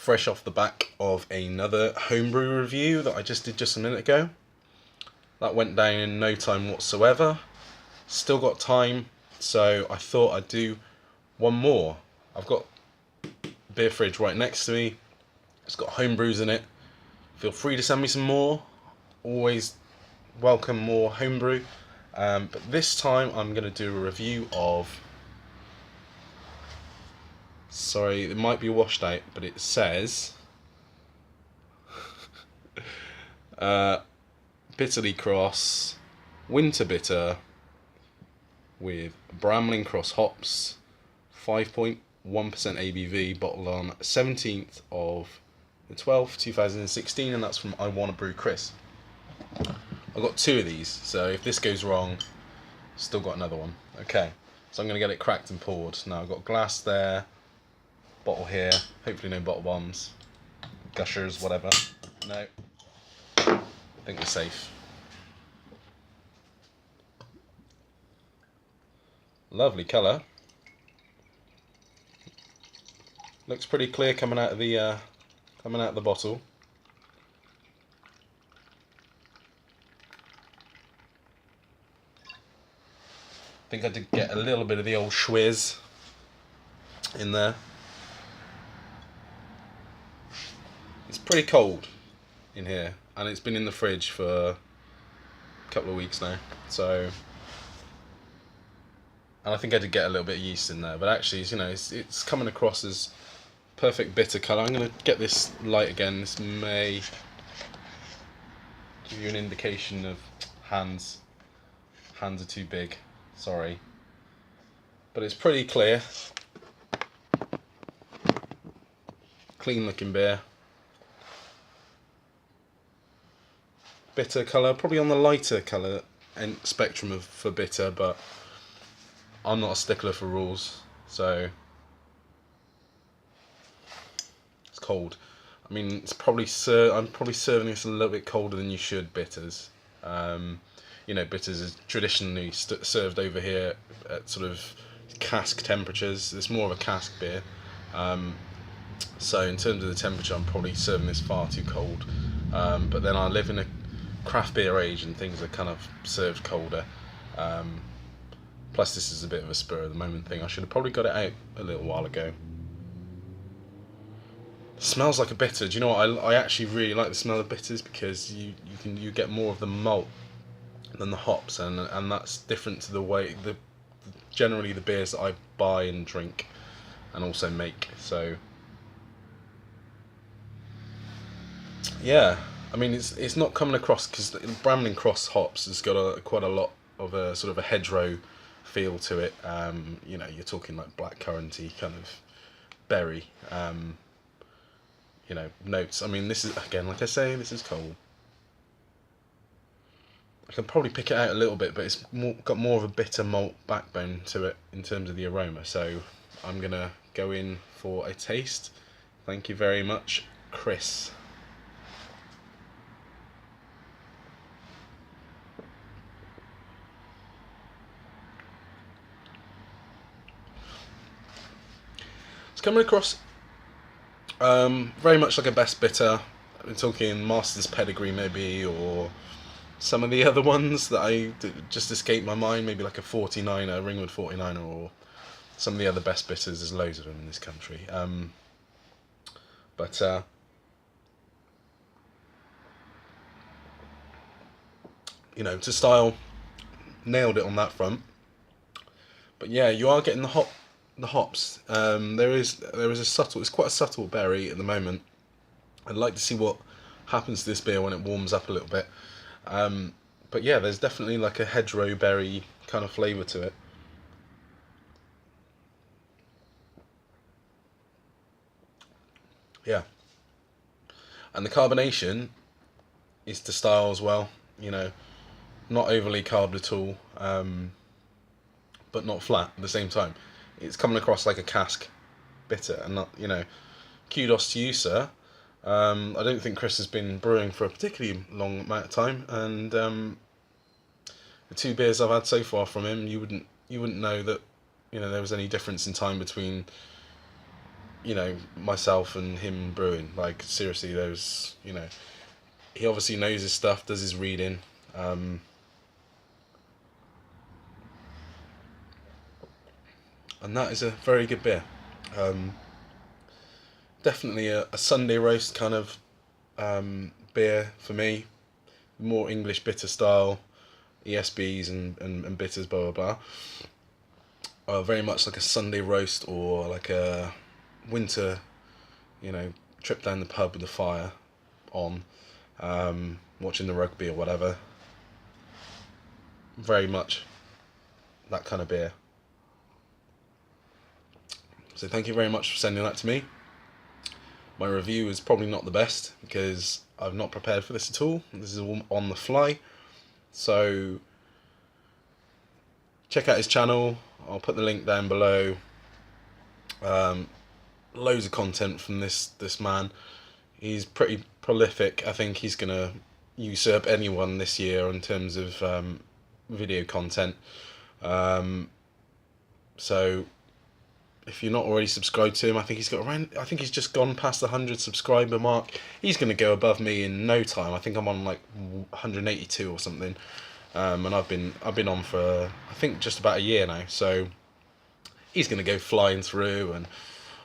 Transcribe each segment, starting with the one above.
fresh off the back of another homebrew review that I just did just a minute ago. That went down in no time whatsoever. Still got time, so I thought I'd do one more. I've got a beer fridge right next to me. It's got homebrews in it. Feel free to send me some more. Always welcome more homebrew. But this time I'm going to do a review of... Sorry, it might be washed out, but it says... Bitterly Cross Winter Bitter with Bramling Cross hops, 5.1% ABV, bottled on 17th of the 12th, 2016, and that's from iwannabrewchris. I've got two of these, so if this goes wrong, still got another one. Okay, so I'm going to get it cracked and poured. Now I've got glass there, bottle here, hopefully no bottle bombs, gushers, whatever. No, I think we're safe. Lovely colour. Looks pretty clear coming out of the bottle. I think I did get a little bit of the old schwizz in there. It's pretty cold in here, and it's been in the fridge for a couple of weeks now, so, and I think I did get a little bit of yeast in there, but actually, you know, it's coming across as perfect bitter colour. I'm going to get this light again. This may give you an indication of hands. Hands are too big, sorry, but it's pretty clear. Clean looking beer. Bitter colour, probably on the lighter colour and spectrum for bitter, but I'm not a stickler for rules, so it's cold. I mean, it's probably I'm probably serving this a little bit colder than you should, bitters. You know, bitters is traditionally served over here at sort of cask temperatures. It's more of a cask beer. So in terms of the temperature, I'm probably serving this far too cold. But then I live in a craft beer age and things are kind of served colder. Plus this is a bit of a spur of the moment thing. I should have probably got it out a little while ago. It smells like a bitter. Do you know what? I actually really like the smell of bitters because you get more of the malt than the hops, and that's different to the way generally the beers that I buy and drink and also make. So yeah, I mean it's not coming across because Bramling Cross hops has got quite a lot of a sort of a hedgerow feel to it. You know, you're talking like blackcurranty kind of berry. You know, notes. I mean, this is, again, like I say, this is cold. I can probably pick it out a little bit, but it's got more of a bitter malt backbone to it in terms of the aroma. So I'm gonna go in for a taste. Thank you very much, Chris. It's coming across very much like a best bitter. I'm talking Master's Pedigree maybe, or some of the other ones that just escaped my mind, maybe like a 49er, Ringwood 49er, or some of the other best bitters. There's loads of them in this country. But you know, to style, nailed it on that front. But yeah, you are getting the hops. There is a subtle. It's quite a subtle berry at the moment. I'd like to see what happens to this beer when it warms up a little bit. But yeah, there's definitely like a hedgerow berry kind of flavour to it. Yeah, and the carbonation is to style as well. You know, not overly carbed at all, but not flat at the same time. It's coming across like a cask bitter, and not, you know, kudos to you, sir. I don't think Chris has been brewing for a particularly long amount of time, and the two beers I've had so far from him, you wouldn't know that, you know, there was any difference in time between you know, myself and him brewing. Like seriously, there's, you know, he obviously knows his stuff, does his reading. And that is a very good beer. Definitely a Sunday roast kind of beer for me. More English bitter style, ESBs and bitters, blah blah blah. Very much like a Sunday roast or like a winter, you know, trip down the pub with the fire on, watching the rugby or whatever. Very much that kind of beer. So thank you very much for sending that to me. My review is probably not the best because I've not prepared for this at all. This is all on the fly. So check out his channel. I'll put the link down below. Loads of content from this man. He's pretty prolific. I think he's gonna usurp anyone this year in terms of video content. So if you're not already subscribed to him, I think he's got around. I think he's just gone past the 100 subscriber mark. He's gonna go above me in no time. I think I'm on like 182 or something, and I've been on for I think just about a year now. So he's gonna go flying through, and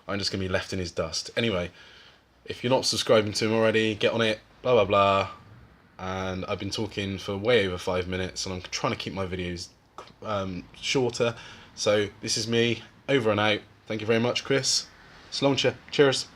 I'm just gonna be left in his dust. Anyway, if you're not subscribing to him already, get on it. Blah blah blah. And I've been talking for way over 5 minutes, and I'm trying to keep my videos shorter. So this is me over and out. Thank you very much, Chris. Sloncha. Cheers.